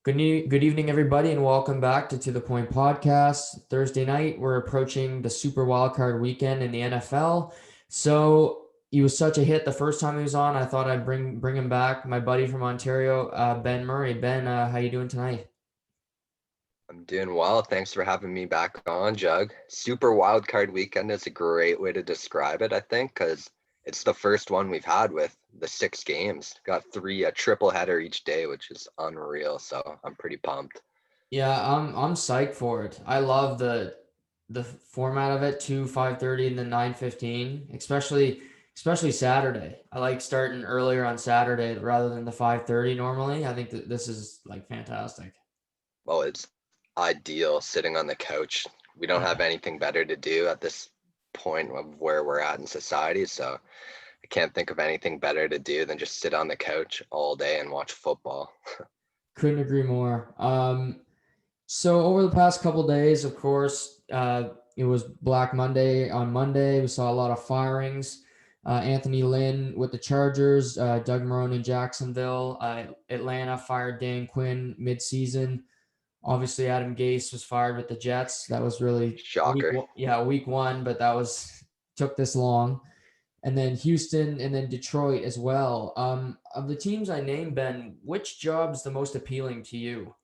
Good evening, everybody, and welcome back to The Point Podcast. Thursday night, we're approaching the Super Wildcard weekend in the NFL. So he was such a hit the first time he was on. I thought I'd bring him back. My buddy from Ontario, Ben Murray. Ben, how you doing tonight? I'm doing well. Thanks for having me back on, Jug. Super wild card weekend is a great way to describe it, I think, because it's the first one we've had with the 6 games. Got three, a triple header each day, which is unreal. So I'm pretty pumped. Yeah, I'm psyched for it. I love the format of it, 2 5:30 and then 9:15, especially Saturday. I like starting earlier on Saturday rather than the 5:30 normally. I think that this is like fantastic. Well, it's ideal sitting on the couch. We don't have Yeah. anything better to do at this point of where we're at in society. So I can't think of anything better to do than just sit on the couch all day and watch football. Couldn't agree more. So over the past couple days, of course, it was Black Monday on Monday. We saw a lot of firings. Anthony Lynn with the Chargers, Doug Marrone in Jacksonville. Atlanta fired Dan Quinn midseason. Obviously, Adam Gase was fired with the Jets. That was really Shocker. week one, but that was took this long. And then Houston and then Detroit as well. Of the teams I named, Ben, which job's the most appealing to you?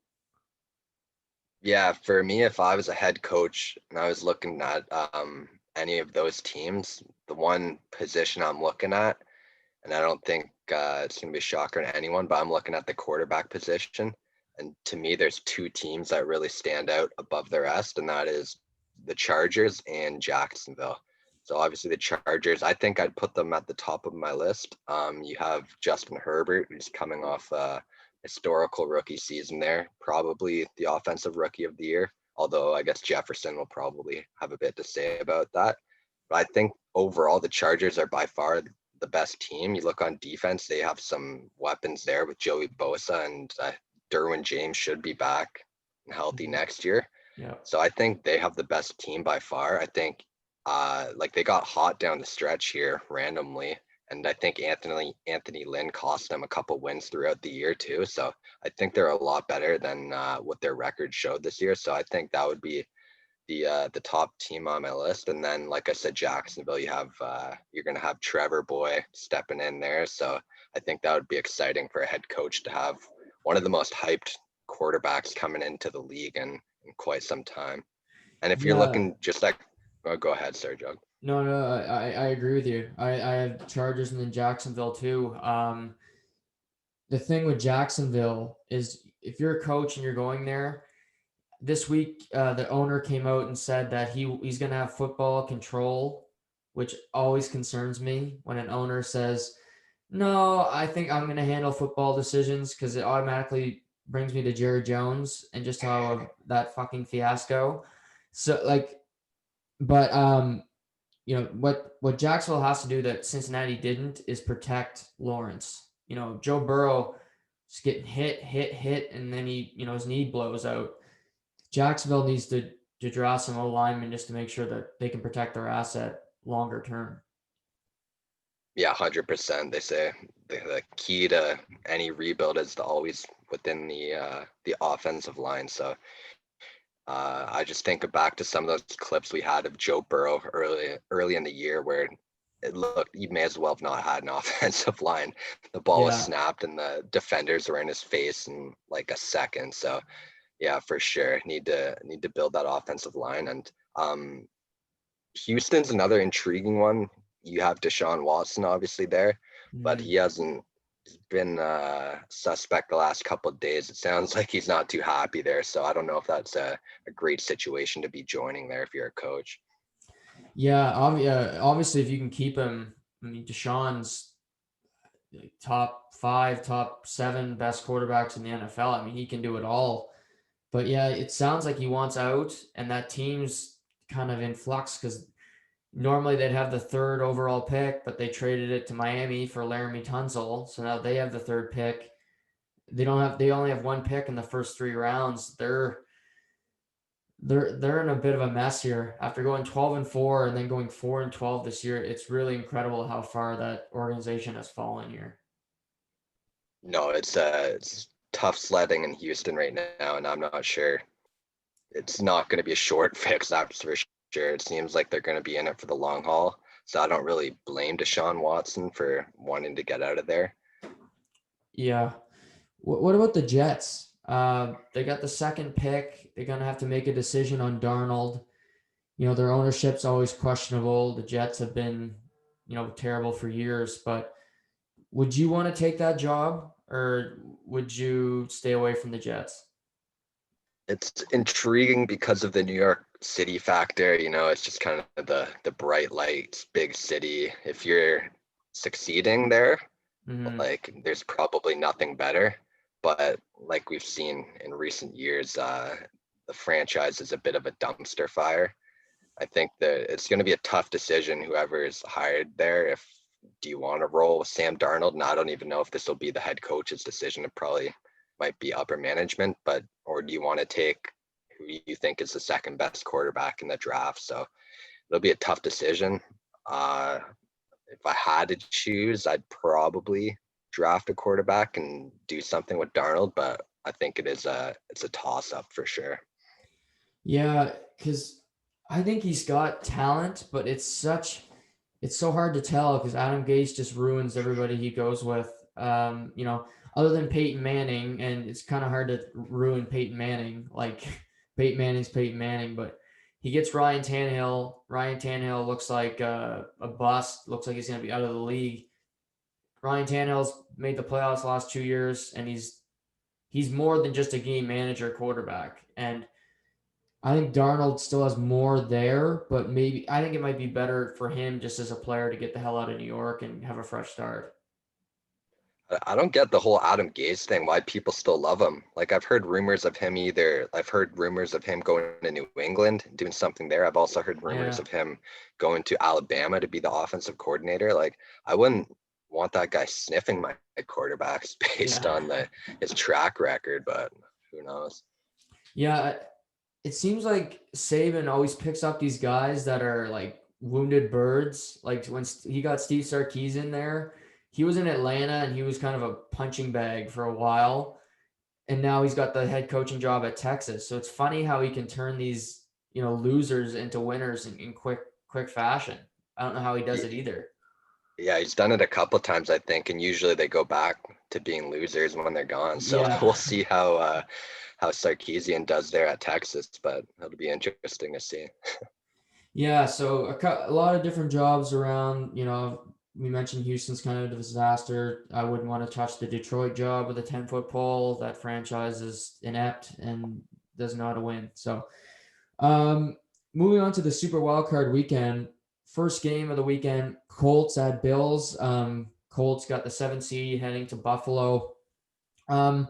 Yeah, for me, if I was a head coach and I was looking at any of those teams, the one position I'm looking at, and I don't think it's going to be a shocker to anyone, but I'm looking at the quarterback position. And to me, there's two teams that really stand out above the rest, and that is the Chargers and Jacksonville. So obviously the Chargers, I think I'd put them at the top of my list. You have Justin Herbert, who's coming off historical rookie season there, probably the offensive rookie of the year, although I guess Jefferson will probably have a bit to say about that. But I think overall the Chargers are by far the best team. You look on defense, they have some weapons there with Joey Bosa, and Derwin James should be back and healthy next year. Yeah. So I think they have the best team by far. I think like they got hot down the stretch here randomly. And I think Anthony Lynn cost them a couple wins throughout the year too. So I think they're a lot better than what their record showed this year. So I think that would be the top team on my list. And then, like I said, Jacksonville, you're gonna have Trevor Boy stepping in there. So I think that would be exciting for a head coach to have one of the most hyped quarterbacks coming into the league in quite some time. And if you're Yeah. looking just like, oh, go ahead, sir, Jug. No, I agree with you. I have Chargers and then Jacksonville too. The thing with Jacksonville is if you're a coach and you're going there, this week the owner came out and said that he's going to have football control, which always concerns me when an owner says, "No, I think I'm going to handle football decisions," because it automatically brings me to Jerry Jones and just how that fucking fiasco. So like, but what Jacksonville has to do that Cincinnati didn't is protect Lawrence. Joe Burrow is getting hit, and then his knee blows out. Jacksonville needs to draw some O linemen just to make sure that they can protect their asset longer term. Yeah, 100%. They say the key to any rebuild is to always within the offensive line. So I just think back to some of those clips we had of Joe Burrow early in the year where it looked he may as well have not had an offensive line. The ball was Yeah, snapped and the defenders were in his face in like a second. So yeah, for sure, need to build that offensive line. And Houston's another intriguing one. You have Deshaun Watson obviously there, but mm, he hasn't been suspect the last couple of days. It sounds like he's not too happy there. So I don't know if that's a great situation to be joining there if you're a coach. yeah. Obviously, if you can keep him, I mean, Deshaun's top five, top seven best quarterbacks in the NFL. I mean, he can do it all. But yeah, it sounds like he wants out, and that team's kind of in flux because normally they'd have the third overall pick, but they traded it to Miami for Laramie Tunsil. So now they have the third pick. They only have one pick in the first three rounds. They're in a bit of a mess here. After going 12-4 and then going 4-12 this year, it's really incredible how far that organization has fallen here. No, it's tough sledding in Houston right now, and I'm not sure. It's not going to be a short fix, that's for sure. It seems like they're going to be in it for the long haul. So I don't really blame Deshaun Watson for wanting to get out of there. Yeah. What about the Jets? They got the second pick. They're gonna have to make a decision on Darnold. Their ownership's always questionable. The Jets have been, terrible for years. But would you want to take that job, or would you stay away from the Jets? It's intriguing because of the New York City factor. It's just kind of the bright lights, big city. If you're succeeding there, Hmm. like there's probably nothing better. But like we've seen in recent years, the franchise is a bit of a dumpster fire. I think that it's going to be a tough decision, whoever is hired there. If do you want to roll with Sam Darnold? And I don't even know if this will be the head coach's decision. It probably might be upper management, but or do you want to take who you think is the second best quarterback in the draft? So it'll be a tough decision. Uh, if I had to choose, I'd probably draft a quarterback and do something with Darnold, but I think it's a toss up for sure. Yeah, because I think he's got talent, but it's so hard to tell because Adam Gase just ruins everybody he goes with. Other than Peyton Manning, and it's kind of hard to ruin Peyton Manning. Like Peyton Manning's Peyton Manning, but he gets Ryan Tannehill. Ryan Tannehill looks like a bust. Looks like he's going to be out of the league. Ryan Tannehill's made the playoffs the last 2 years, and he's more than just a game manager quarterback. And I think Darnold still has more there, but maybe I think it might be better for him just as a player to get the hell out of New York and have a fresh start. I don't get the whole Adam Gase thing, why people still love him. Like I've heard rumors of him going to New England, doing something there. I've also heard rumors Yeah, of him going to Alabama to be the offensive coordinator. Like I wouldn't want that guy sniffing my quarterbacks based yeah, on his track record, but who knows? yeah. It seems like Saban always picks up these guys that are like wounded birds. Like when he got Steve Sarkis in there, he was in Atlanta and he was kind of a punching bag for a while, and now he's got the head coaching job at Texas. So it's funny how he can turn these losers into winners in quick fashion. I don't know how he does it either. Yeah, he's done it a couple times, I think, and usually they go back to being losers when they're gone. So Yeah. we'll see how Sarkeesian does there at Texas, but it'll be interesting to see. Yeah, so a lot of different jobs around. We mentioned Houston's kind of a disaster. I wouldn't want to touch the Detroit job with a 10-foot pole. That franchise is inept and doesn't know how to win. So, um, moving on to the Super Wildcard weekend. First game of the weekend, Colts at Bills. Colts got the 7 seed heading to Buffalo. Um,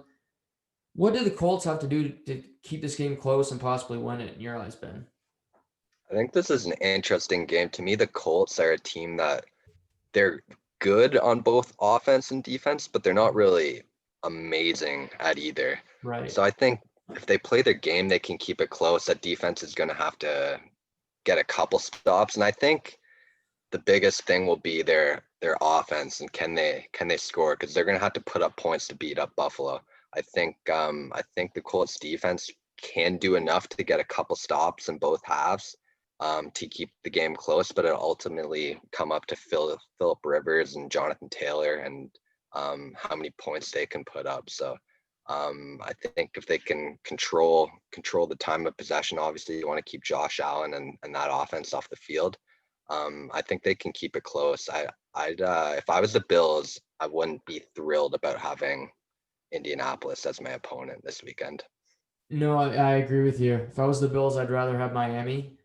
what do the Colts have to do to keep this game close and possibly win it in your eyes, Ben? I think this is an interesting game. To me, the Colts are a team that they're good on both offense and defense, but they're not really amazing at either. Right. So I think if they play their game, they can keep it close. That defense is going to have to get a couple stops, and I think the biggest thing will be their offense and can they score, because they're going to have to put up points to beat up Buffalo. I think the Colts defense can do enough to get a couple stops in both halves, to keep the game close, but it'll ultimately come up to Philip Rivers and Jonathan Taylor and how many points they can put up. So I think if they can control the time of possession, obviously you want to keep Josh Allen and that offense off the field. I think they can keep it close. I'd if I was the Bills, I wouldn't be thrilled about having Indianapolis as my opponent this weekend. No, I agree with you. If I was the Bills, I'd rather have Miami.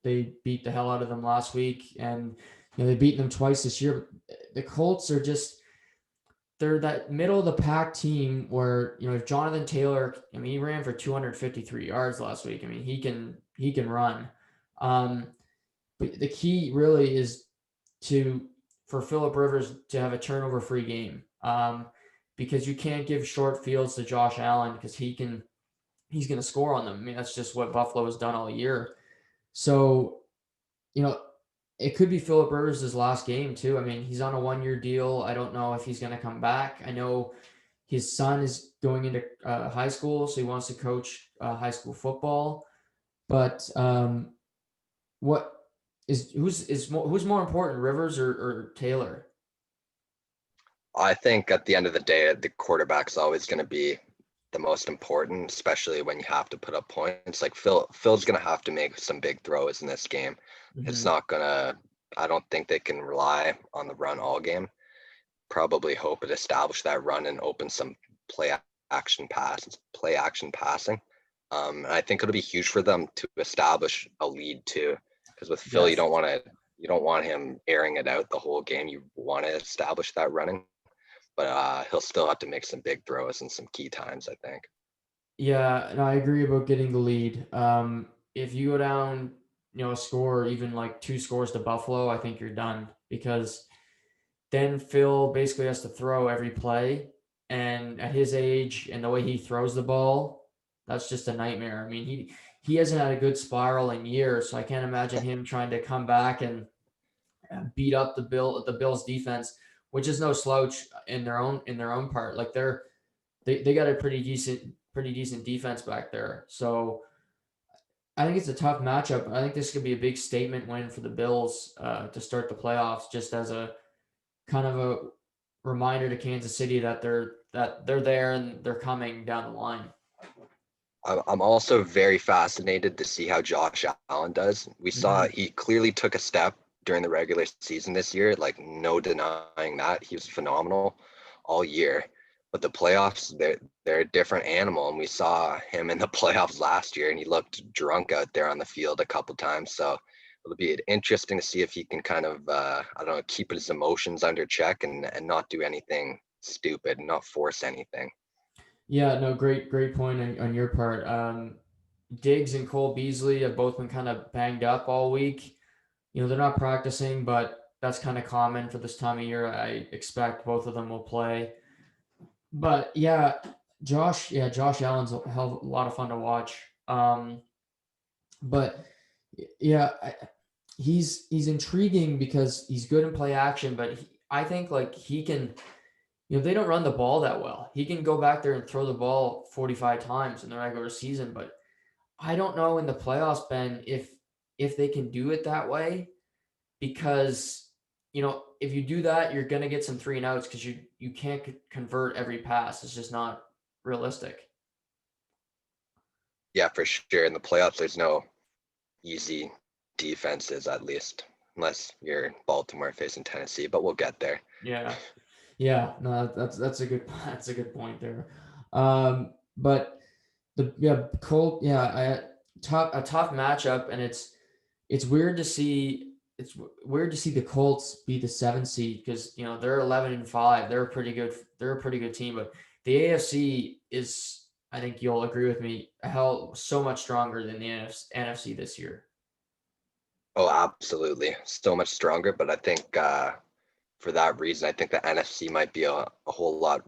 They beat the hell out of them last week, and they beat them twice this year. The Colts are just they're that middle of the pack team where if Jonathan Taylor, I mean, he ran for 253 yards last week. I mean, he can run. Um, but the key really is to for Philip Rivers to have a turnover free game. Because you can't give short fields to Josh Allen because he's going to score on them. I mean, that's just what Buffalo has done all year. So, you know, it could be Philip Rivers' last game too. I mean, he's on a 1-year deal. I don't know if he's going to come back. I know his son is going into high school, so he wants to coach high school football. But what who's more important, Rivers or Taylor? I think at the end of the day, the quarterback's always going to be the most important, especially when you have to put up points. Like Phil's going to have to make some big throws in this game. It's Mm-hmm. not going to, I don't think they can rely on the run all game. Probably hope it establish that run and open some play action passing. And I think it'll be huge for them to establish a lead too, because with Phil, Yes. you don't want him airing it out the whole game. You want to establish that running, but he'll still have to make some big throws and some key times, I think. Yeah, and I agree about getting the lead. If you go down, a score, even like 2 scores to Buffalo, I think you're done because then Phil basically has to throw every play. And at his age and the way he throws the ball, that's just a nightmare. I mean, he hasn't had a good spiral in years, so I can't imagine him trying to come back and beat up the Bills defense, which is no slouch in their own part. Like they got a pretty decent defense back there. So I think it's a tough matchup. I think this could be a big statement win for the Bills to start the playoffs, just as a kind of a reminder to Kansas City that they're there and they're coming down the line. I'm also very fascinated to see how Josh Allen does. We saw Mm-hmm. he clearly took a step during the regular season this year, like no denying that. He was phenomenal all year. But the playoffs, they're a different animal. And we saw him in the playoffs last year and he looked drunk out there on the field a couple times. So it'll be interesting to see if he can kind of I don't know, keep his emotions under check and not do anything stupid, not force anything. Yeah, no, great point on your part. Diggs and Cole Beasley have both been kind of banged up all week. They're not practicing, but that's kind of common for this time of year. I expect both of them will play. But yeah, Josh Allen's a hell of a lot of fun to watch. But yeah, he's intriguing because he's good in play action, but I think like he can, they don't run the ball that well. He can go back there and throw the ball 45 times in the regular season, but I don't know in the playoffs, Ben, if they can do it that way because if you do that, you're gonna get some 3 and outs because you can't convert every pass. It's just not realistic. Yeah, for sure. In the playoffs, there's no easy defenses, at least, unless you're Baltimore facing Tennessee, but we'll get there. Yeah, yeah, no, that's a good that's a good point there. But Colt, a tough matchup, and it's weird to see the Colts be the 7th seed because they're 11-5. They're a pretty good team, but the AFC is, I think you'll agree with me, so much stronger than the NFC this year. Oh, absolutely. So much stronger, but I think for that reason, I think the NFC might be a whole lot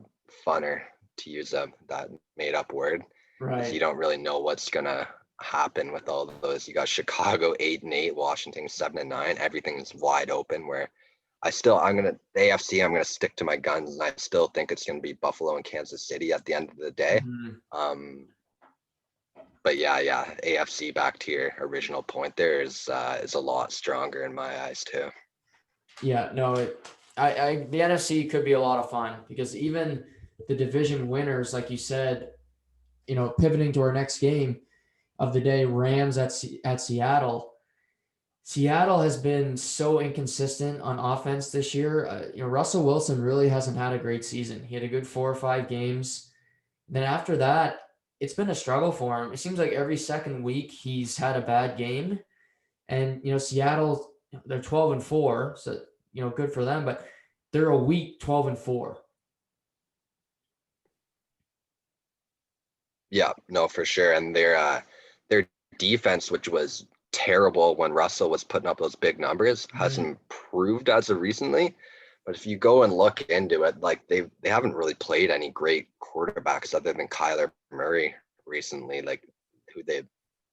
funner, to use that made up word, because you Right. don't really know what's gonna happen with all those. You got Chicago 8-8, Washington 7-9. Everything's wide open. Where the AFC. I'm gonna stick to my guns, and I still think it's gonna be Buffalo and Kansas City at the end of the day. Mhm. Um, but yeah, AFC, back to your original point, there is a lot stronger in my eyes too. Yeah, no, the NFC could be a lot of fun because even the division winners, like you said, pivoting to our next game of the day, Rams at Seattle. Seattle has been so inconsistent on offense this year. Russell Wilson really hasn't had a great season. He had a good 4 or 5 games. Then after that, it's been a struggle for him. It seems like every second week he's had a bad game. And Seattle, they're 12-4, so good for them. But they're a week 12-4. Yeah, no, for sure. And their defense, which was terrible when Russell was putting up those big numbers, has Mm-hmm. improved as of recently. But if you go and look into it, like they haven't really played any great quarterbacks other than Kyler Murray recently, like who they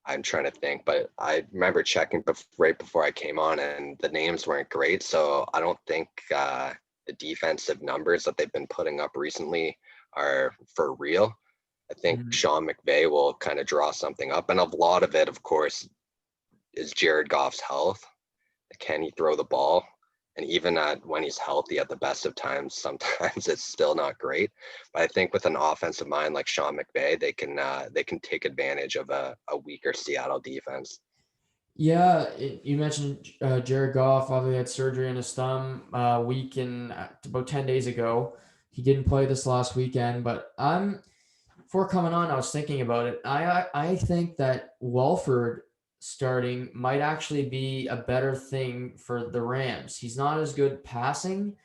I'm trying to think, but I remember checking right before I came on and the names weren't great. So I don't think the defensive numbers that they've been putting up recently are for real. I think Mhm. Sean McVay will kind of draw something up. And a lot of it, of course, is Jared Goff's health. Can he throw the ball? And even when he's healthy at the best of times, sometimes it's still not great. But I think with an offensive mind like Sean McVay, they can take advantage of a weaker Seattle defense. Yeah, you mentioned Jared Goff. Obviously, had surgery on his thumb week in about 10 days ago. He didn't play this last weekend, but before coming on, I was thinking about it. I think that Walford starting might actually be a better thing for the Rams. He's not as good passing,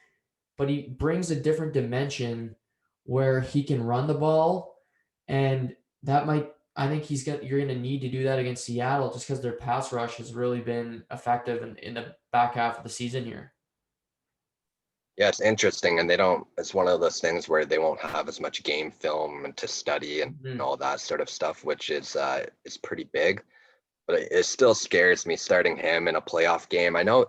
but he brings a different dimension where he can run the ball, and that might I think you're gonna need to do that against Seattle just because their pass rush has really been effective in the back half of the season here. Yeah, it's interesting, and they don't. It's one of those things where they won't have as much game film to study and Mhm. all that sort of stuff, which is pretty big. But it still scares me starting him in a playoff game. I know,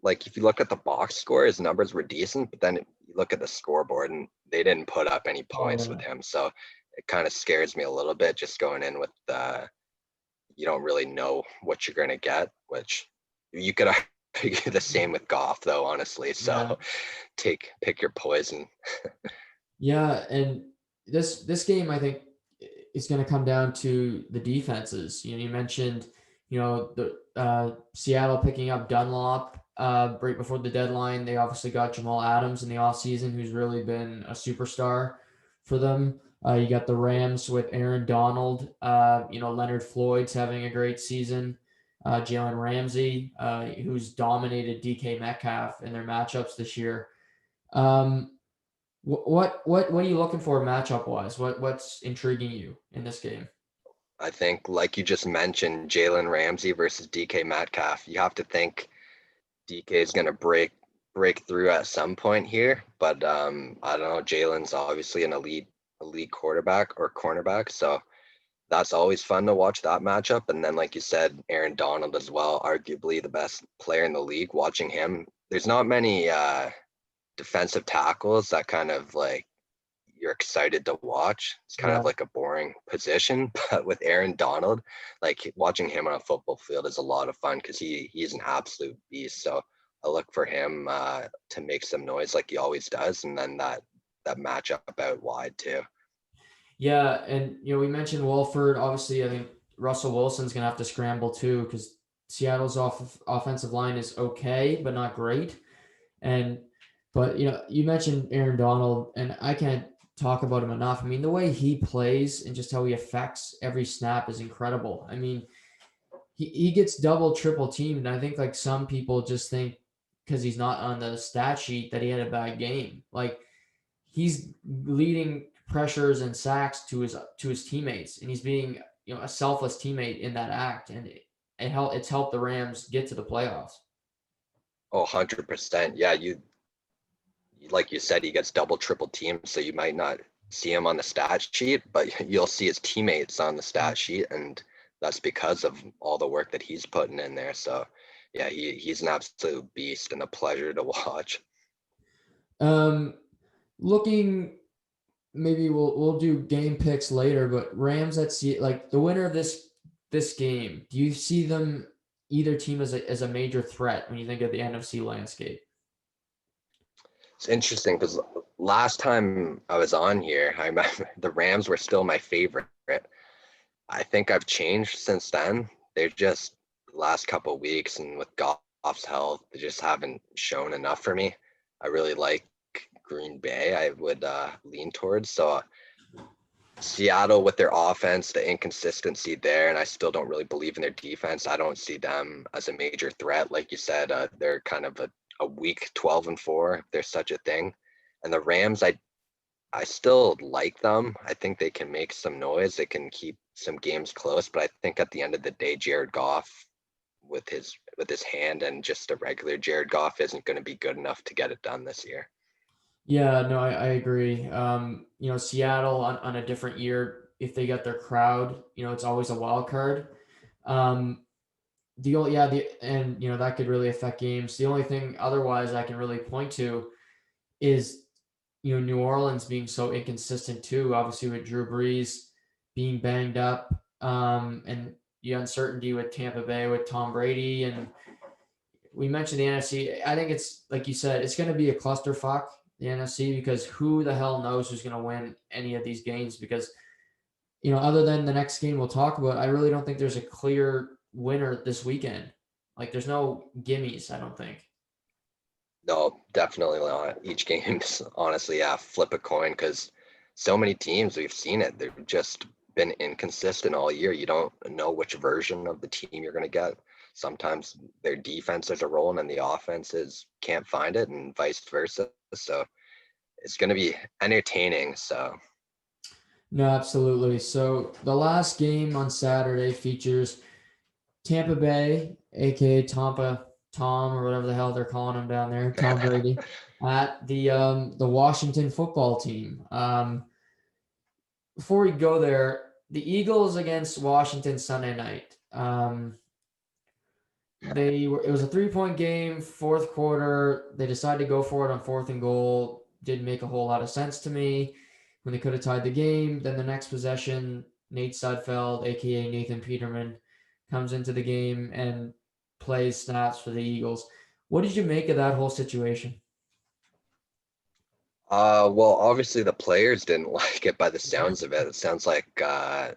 like if you look at the box score, his numbers were decent, but then you look at the scoreboard and they didn't put up any Oh points with yeah. him. So it kind of scares me a little bit just going in with you don't really know what you're gonna get, which you could argue the same with Goff though, honestly. So Yeah. pick your poison. Yeah, and this game I think is going to come down to the defenses. You mentioned, the Seattle picking up Dunlop right before the deadline. They obviously got Jamal Adams in the offseason, who's really been a superstar for them. You got the Rams with Aaron Donald. Leonard Floyd's having a great season. Jalen Ramsey, who's dominated DK Metcalf in their matchups this year. Um, what are you looking for matchup wise? What's intriguing you in this game? I think, like you just mentioned, Jalen Ramsey versus DK Metcalf. You have to think DK is going to break through at some point here, but I don't know. Jalen's obviously an elite quarterback or cornerback, so that's always fun to watch that matchup. And then, like you said, Aaron Donald as well, arguably the best player in the league. Watching him, there's not many defensive tackles that kind of like you're excited to watch. It's kind of Yeah. like a boring position, but with Aaron Donald, like watching him on a football field is a lot of fun because he's an absolute beast. So I look for him to make some noise like he always does, and then that matchup out wide too. Yeah, and we mentioned Wolford. Obviously, I think Russell Wilson's gonna have to scramble too because Seattle's offensive line is okay, but not great. And but you mentioned Aaron Donald, and I can't talk about him enough. I mean, the way he plays and just how he affects every snap is incredible. I mean, he gets double, triple teamed. And I think like some people just think because he's not on the stat sheet that he had a bad game. Like he's leading pressures and sacks to his teammates, and he's being a selfless teammate in that act, and it's helped the Rams get to the playoffs. Oh, 100%. Yeah, you like you said, he gets double, triple teamed, so you might not see him on the stat sheet, but you'll see his teammates on the stat sheet, and that's because of all the work that he's putting in there. So, yeah, he's an absolute beast and a pleasure to watch. Um, looking maybe we'll do game picks later, but Rams at like the winner of this game. Do you see them either team as a major threat when you think of the NFC landscape? It's interesting because last time I was on here, I remember the Rams were still my favorite. I think I've changed since then. They're just last couple of weeks and with Goff's health, they just haven't shown enough for me. I really like Green Bay. I would lean towards. So Seattle with their offense, the inconsistency there, and I still don't really believe in their defense. I don't see them as a major threat. Like you said, they're kind of a weak 12-4, if there's such a thing. And the Rams, I still like them. I think they can make some noise. They can keep some games close, but I think at the end of the day, Jared Goff with his hand and just a regular Jared Goff isn't going to be good enough to get it done this year. Yeah, no, I agree. Seattle on a different year, if they get their crowd, it's always a wild card. Um, that could really affect games. The only thing otherwise I can really point to is New Orleans being so inconsistent too, obviously with Drew Brees being banged up, and the uncertainty with Tampa Bay with Tom Brady. And we mentioned the NFC. I think it's like you said, it's going to be a clusterfuck, the NFC, because who the hell knows who's going to win any of these games? Because other than the next game we'll talk about, I really don't think there's a clear winner this weekend. Like, there's no gimmies, I don't think. No, definitely not. Each game's honestly, yeah, flip a coin because so many teams we've seen it. They've just been inconsistent all year. You don't know which version of the team you're going to get. Sometimes their defenses are rolling and the offenses can't find it, and vice versa. So it's going to be entertaining. So No, absolutely. So the last game on Saturday features Tampa Bay, aka Tampa Tom or whatever the hell they're calling him down there, Tom Brady, at the Washington football team. Before we go there, the Eagles against Washington Sunday night. It was a 3-point game, fourth quarter. They decided to go for it on fourth and goal. Didn't make a whole lot of sense to me when they could have tied the game. Then the next possession, Nate Sudfeld, aka Nathan Peterman, comes into the game and plays snaps for the Eagles. What did you make of that whole situation? well, obviously the players didn't like it by the Yeah. sounds of it. It sounds like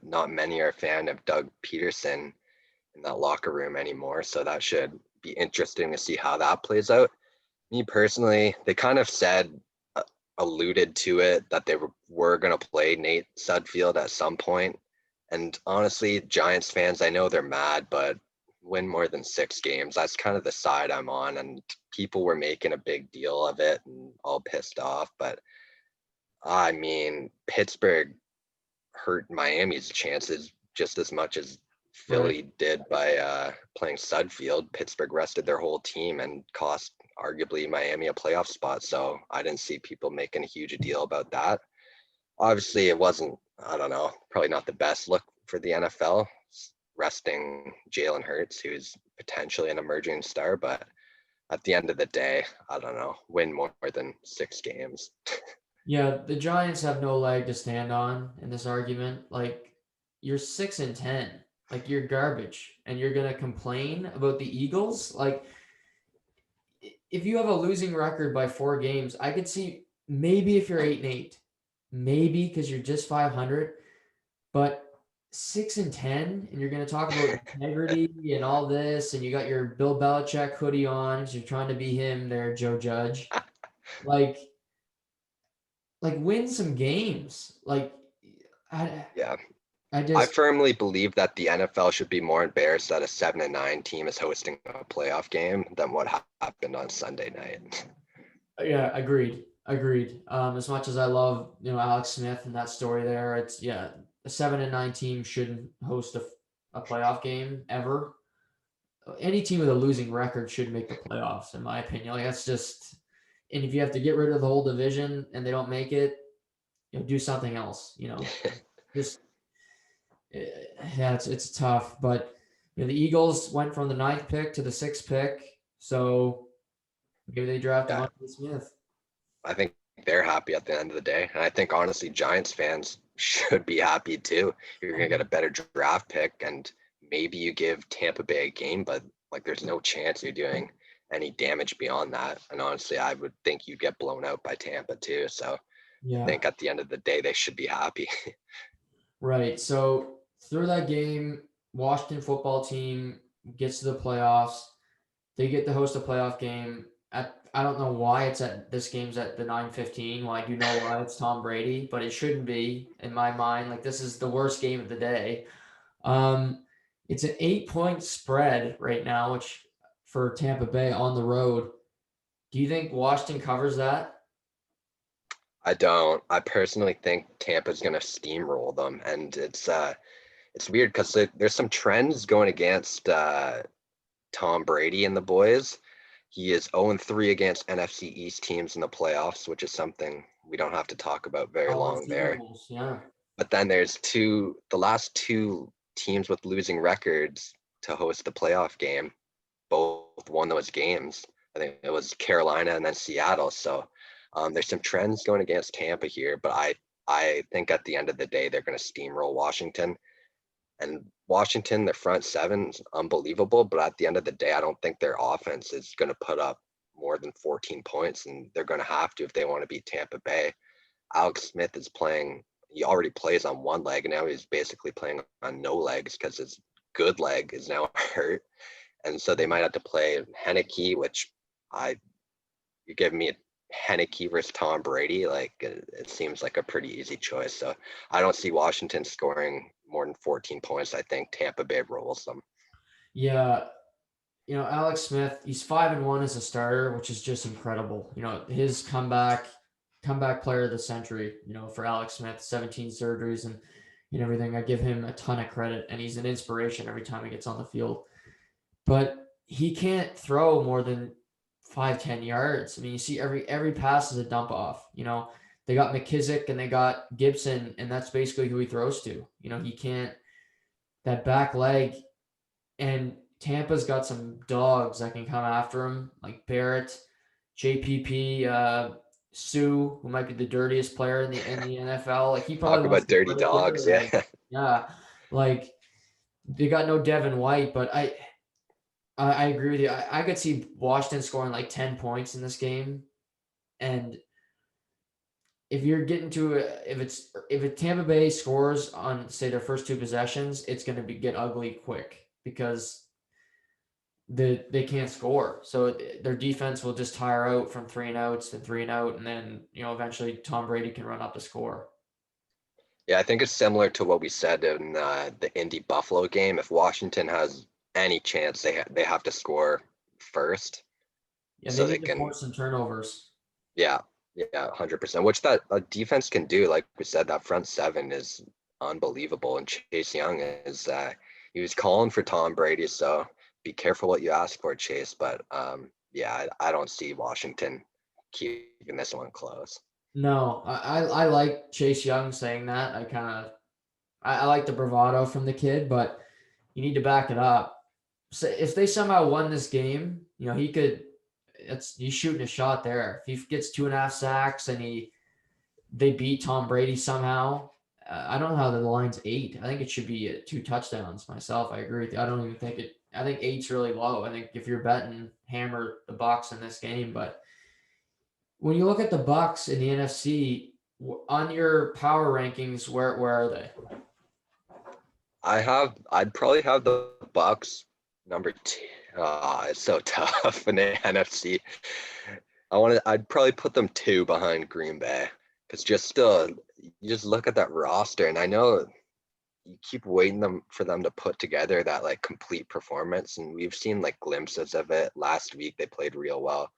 not many are a fan of Doug Peterson in that locker room anymore. So that should be interesting to see how that plays out. Me personally, they kind of said, alluded to it, that they were going to play Nate Sudfeld at some point. And honestly, Giants fans, I know they're mad, but win more than 6 games. That's kind of the side I'm on. And people were making a big deal of it and all pissed off. But I mean, Pittsburgh hurt Miami's chances just as much as Right. Philly did by playing Sudfeld. Pittsburgh rested their whole team and cost arguably Miami a playoff spot. So I didn't see people making a huge deal about that. Obviously, it wasn't, I don't know, probably not the best look for the NFL, resting Jalen Hurts, who's potentially an emerging star. But at the end of the day, I don't know, win more than 6 games. Yeah, the Giants have no leg to stand on in this argument. Like, you're 6-10. Like, you're garbage, and you're gonna complain about the Eagles. Like, if you have a losing record by 4 games, I could see maybe if you're 8-8, maybe because you're just 500, but 6-10, and you're going to talk about integrity and all this, and you got your Bill Belichick hoodie on because you're trying to be him there, Joe Judge. Like, win some games. Like, I, Yeah, I I just, firmly believe that the NFL should be more embarrassed that a 7-9 team is hosting a playoff game than what happened on Sunday night. yeah, agreed. As much as I love, Alex Smith and that story there, it's yeah, a 7-9 team shouldn't host a playoff game ever. Any team with a losing record should make the playoffs, in my opinion. Like, that's just, and if you have to get rid of the whole division and they don't make it, do something else. Just yeah, it's tough. But the Eagles went from the ninth pick to the sixth pick, so maybe they draft Yeah, Devontae Smith. I think they're happy at the end of the day. And I think honestly, Giants fans should be happy too. You're going to get a better draft pick and maybe you give Tampa Bay a game, but like there's no chance you're doing any damage beyond that. And honestly, I would think you'd get blown out by Tampa too. So I Yeah, think at the end of the day, they should be happy. right. So through that game, Washington football team gets to the playoffs. They get to host a playoff game at, I don't know why it's at, this game's at the 9:15. Well, I do know why, it's Tom Brady, but it shouldn't be in my mind. Like, this is the worst game of the day. Um, it's an 8-point spread right now, which for Tampa Bay on the road. Do you think Washington covers that? I don't. I personally think Tampa's going to steamroll them. And it's weird because there's some trends going against Tom Brady and the boys. He is 0-3 against NFC East teams in the playoffs, which is something we don't have to talk about very Oh, it's long the there. Eagles. Yeah. But then there's the last two teams with losing records to host the playoff game, both won those games. I think it was Carolina and then Seattle. So There's some trends going against Tampa here, but I think at the end of the day they're going to steamroll Washington. And Washington, their front seven's unbelievable, but at the end of the day, I don't think their offense is going to put up more than 14 points, and they're going to have to if they want to beat Tampa Bay. Alex Smith is playing. He already plays on one leg, and now he's basically playing on no legs because his good leg is now hurt, and so they might have to play Henneke, which I you give me Henneke versus Tom Brady, like it seems like a pretty easy choice. So I don't see Washington scoring more than 14 points. I think Tampa Bay rolls them. Yeah, Alex Smith, he's 5-1 as a starter, which is just incredible. His comeback player of the century, for Alex Smith, 17 surgeries and everything. I give him a ton of credit, and he's an inspiration every time he gets on the field. But he can't throw more than 5-10 yards. I mean, you see every pass is a dump off. They got McKissick and they got Gibson, and that's basically who he throws to. He can't that back leg, and Tampa's got some dogs that can come after him, like Barrett, JPP, Sue, who might be the dirtiest player in the NFL. Like he Talk probably wants about to dirty put it the other dogs. Yeah. leg. Yeah, like they got no Devin White, but I agree with you. I could see Washington scoring like 10 points in this game, and if you're getting to if Tampa Bay scores on say their first two possessions, it's going to get ugly quick because they can't score. So their defense will just tire out from 3-and-outs to 3-and-out, and then eventually Tom Brady can run up the score. Yeah, I think it's similar to what we said in the Indy Buffalo game. If Washington has any chance, they have to score first, Yeah, they so they need to can. force some turnovers. Yeah, yeah, 100%. Which that defense can do. Like we said, that front seven is unbelievable, and Chase Young is he was calling for Tom Brady, so be careful what you ask for, Chase. But yeah, I don't see Washington keeping this one close. No, I like Chase Young saying that. I like the bravado from the kid, but you need to back it up. So if they somehow won this game, he could. He's shooting a shot there. If he gets 2.5 sacks and they beat Tom Brady somehow, I don't know how the line's 8. I think it should be 2 touchdowns. Myself, I agree with you. I don't even think it. I think 8's really low. I think if you're betting, hammer the Bucks in this game. But when you look at the Bucks in the NFC on your power rankings, where are they? I'd probably have the Bucks number 2. It's so tough in the NFC. I'd probably put them 2 behind Green Bay because you just look at that roster, and I know you keep waiting for them to put together that like complete performance, and we've seen like glimpses of it. Last week they played real well,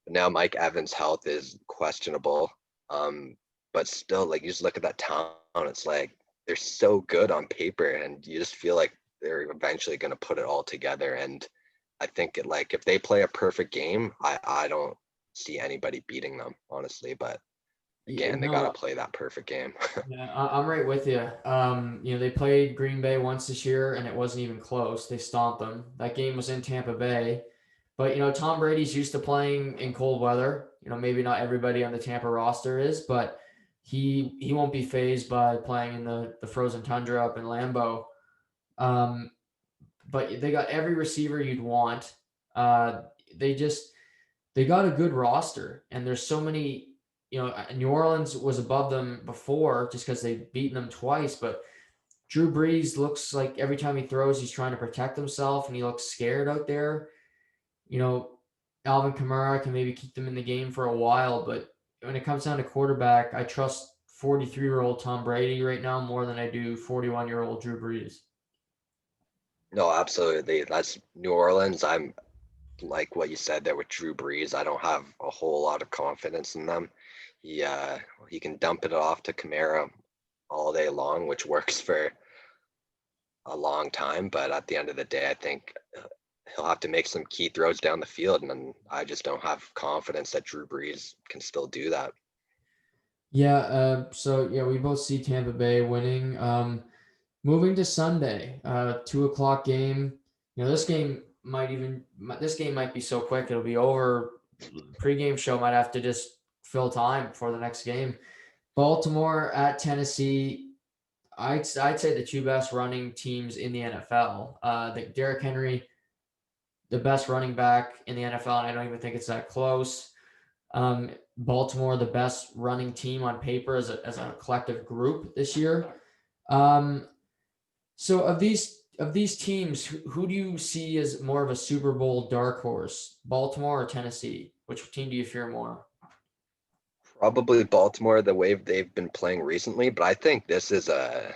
but now Mike Evans' health is questionable. But still, like you just look at that talent, it's like they're so good on paper, and you just feel like they're eventually going to put it all together. And I think like if they play a perfect game, I don't see anybody beating them, honestly. But Yeah, again, they got to no, play that perfect game. yeah, I'm right with you. They played Green Bay once this year, and it wasn't even close. They stomped them. That game was in Tampa Bay, but Tom Brady's used to playing in cold weather. Maybe not everybody on the Tampa roster is, but he won't be phased by playing in the frozen tundra up in Lambeau. Um, but they got every receiver you'd want. Uh, they just they got a good roster, and there's so many. New Orleans was above them before just because they've beaten them twice, but Drew Brees looks like every time he throws, he's trying to protect himself, and he looks scared out there. Alvin Kamara can maybe keep them in the game for a while, but when it comes down to quarterback, I trust 43-year-old Tom Brady right now more than I do 41-year-old Drew Brees. No, absolutely. That's New Orleans. I'm like what you said there with Drew Brees. I don't have a whole lot of confidence in them. He can dump it off to Kamara all day long, which works for a long time. But at the end of the day, I think he'll have to make some key throws down the field, and then I just don't have confidence that Drew Brees can still do that. Yeah, so yeah, we both see Tampa Bay winning. Moving to Sunday, 2 o'clock game. This game might be so quick it'll be over. Pregame show might have to just fill time before the next game. Baltimore at Tennessee. I'd say the two best running teams in the NFL. The Derrick Henry, the best running back in the NFL, and I don't even think it's that close. Baltimore, the best running team on paper as a collective group this year. Um, so of these teams, who do you see as more of a Super Bowl dark horse, Baltimore or Tennessee? Which team do you fear more? Probably Baltimore, the way they've been playing recently, but I think this is a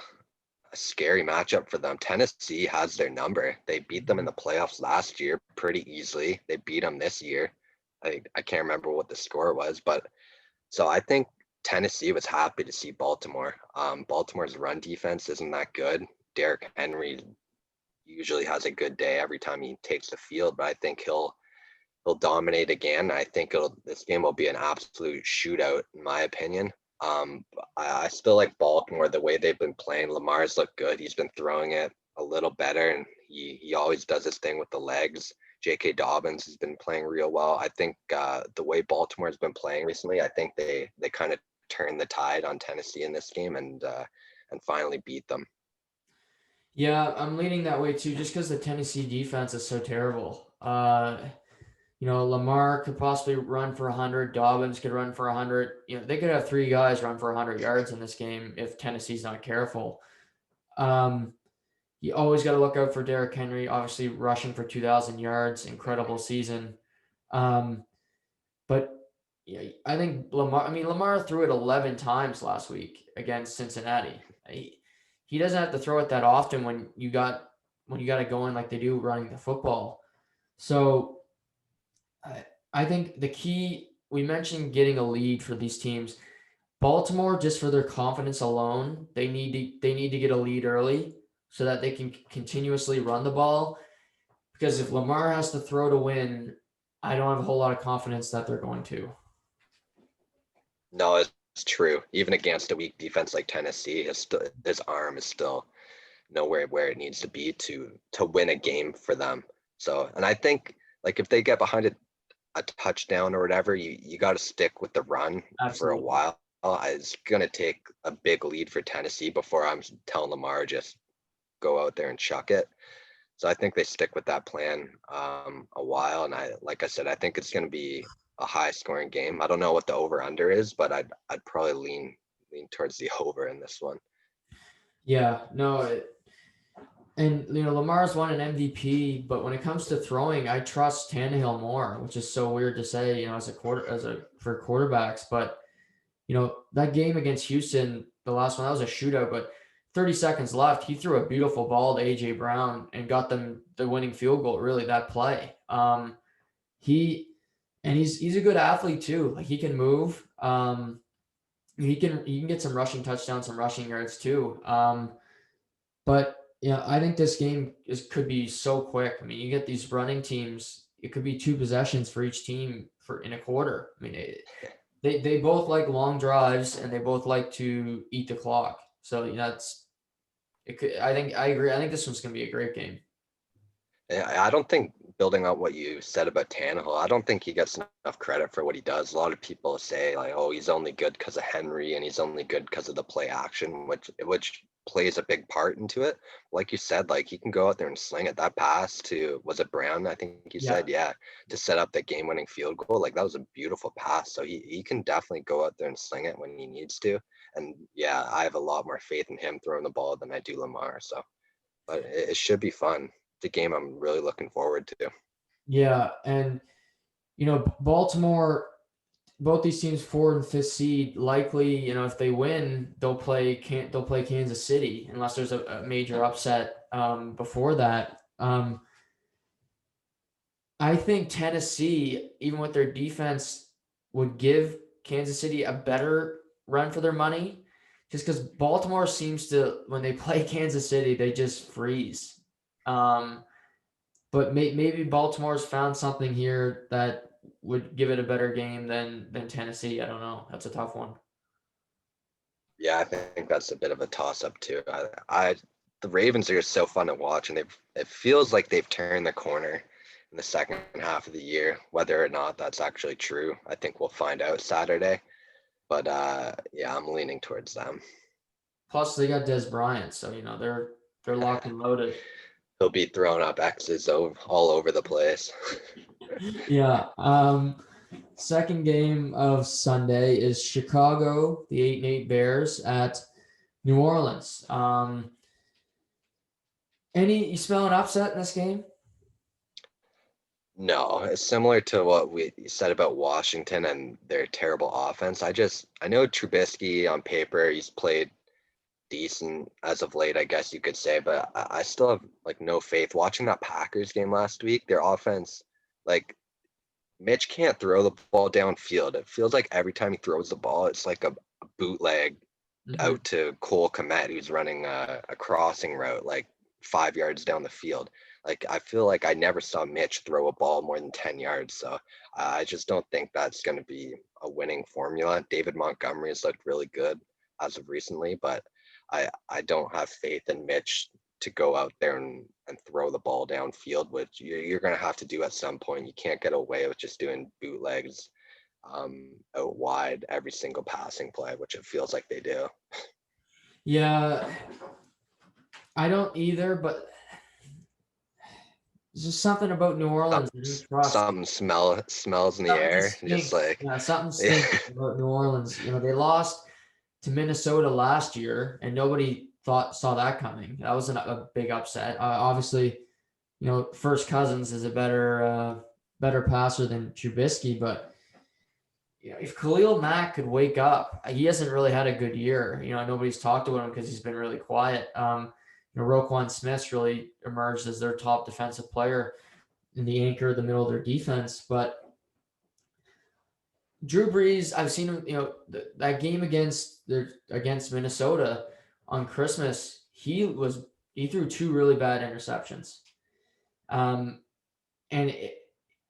scary matchup for them. Tennessee has their number. They beat them in the playoffs last year pretty easily. They beat them this year. I can't remember what the score was, but so I think Tennessee was happy to see Baltimore. Baltimore's run defense isn't that good. Derrick Henry usually has a good day every time he takes the field, but I think he'll dominate again. I think this game will be an absolute shootout in my opinion. I still like Baltimore the way they've been playing. Lamar's looked good. He's been throwing it a little better, and he always does his thing with the legs. J.K. Dobbins has been playing real well. I think the way Baltimore's been playing recently, I think they kind of turned the tide on Tennessee in this game and finally beat them. Yeah, I'm leaning that way too, just because the Tennessee defense is so terrible. Lamar could possibly run for 100. Dobbins could run for 100. They could have three guys run for 100 yards in this game if Tennessee's not careful. Um, you always got to look out for Derrick Henry, obviously rushing for 2,000 yards, incredible season. Um, but yeah, I think Lamar threw it 11 times last week against Cincinnati. He doesn't have to throw it that often when you got it going like they do running the football. So I think the key, we mentioned getting a lead for these teams. Baltimore, just for their confidence alone, they need to get a lead early so that they can continuously run the ball. Because if Lamar has to throw to win, I don't have a whole lot of confidence that they're going to. No, it's true. Even against a weak defense like Tennessee, his arm is still nowhere where it needs to be to win a game for them. So, and I think like if they get behind a touchdown or whatever, you got to stick with the run for a Absolutely. while. It's gonna take a big lead for Tennessee before I'm telling Lamar just go out there and chuck it. So I think they stick with that plan a while, and like I said, I think it's gonna be a high scoring game. I don't know what the over under is, but I'd probably lean towards the over in this one. Yeah, no, and Lamar's won an MVP, but when it comes to throwing, I trust Tannehill more, which is so weird to say, for quarterbacks. But that game against Houston, the last one, that was a shootout, but 30 seconds left, he threw a beautiful ball to AJ Brown and got them the winning field goal. Really, that play. He and he's a good athlete too. Like he can move. He can get some rushing touchdowns, some rushing yards too. But yeah, I think this game could be so quick. I mean, you get these running teams. It could be two possessions for each team for in a quarter. I mean, they both like long drives and they both like to eat the clock. So that's it. I agree. I think this one's gonna be a great game. I don't think building on what you said about Tannehill, I don't think he gets enough credit for what he does. A lot of people say like, oh, he's only good because of Henry and he's only good because of the play action, which plays a big part into it. Like you said, like he can go out there and sling it. That pass to, was it Brown? I think you Yeah. said, yeah, to set up the game-winning field goal. Like that was a beautiful pass. So he can definitely go out there and sling it when he needs to. And yeah, I have a lot more faith in him throwing the ball than I do Lamar. So, but it should be fun. It's a game I'm really looking forward to. Yeah, and Baltimore, both these teams, fourth and fifth seed, likely, if they win, they'll play Kansas City unless there's a major upset before that. I think Tennessee, even with their defense, would give Kansas City a better run for their money, just because Baltimore seems to, when they play Kansas City, they just freeze. Um, but maybe Baltimore's found something here that would give it a better game than Tennessee. I don't know. That's a tough one. Yeah, I think that's a bit of a toss up too. The Ravens are just so fun to watch, and it feels like they've turned the corner. in the second half of the year. Whether or not that's actually true, I think we'll find out Saturday. But yeah, I'm leaning towards them. Plus, they got Des Bryant, so they're locked and loaded. He'll be throwing up X's all over the place. Yeah. Second game of Sunday is Chicago, the 8-8 Bears at New Orleans. You smell an upset in this game? No, it's similar to what we said about Washington and their terrible offense. I know Trubisky on paper, he's played decent as of late, I guess you could say, but I still have like no faith. Watching that Packers game last week, their offense, like Mitch can't throw the ball downfield. It feels like every time he throws the ball, it's like a bootleg Mm-hmm. out to Cole Kmet, who's running a crossing route like 5 yards down the field. Like I feel like I never saw Mitch throw a ball more than 10 yards. So I just don't think that's going to be a winning formula. David Montgomery has looked really good as of recently, but I don't have faith in Mitch to go out there and throw the ball downfield, which you're going to have to do at some point. You can't get away with just doing bootlegs out wide every single passing play, which it feels like they do. Yeah, I don't either, but there's just something about New Orleans I don't trust. Something smells in the Something air, just stinks. like Yeah, something yeah, stinks about New Orleans. They lost to Minnesota last year, and nobody saw that coming. That was a big upset. Obviously, First Cousins is a better passer than Trubisky, but if Khalil Mack could wake up, he hasn't really had a good year. Nobody's talked about him because he's been really quiet. Roquan Smith's really emerged as their top defensive player in the anchor of the middle of their defense. But Drew Brees, I've seen him, that game against Minnesota on Christmas, he threw two really bad interceptions. Um, and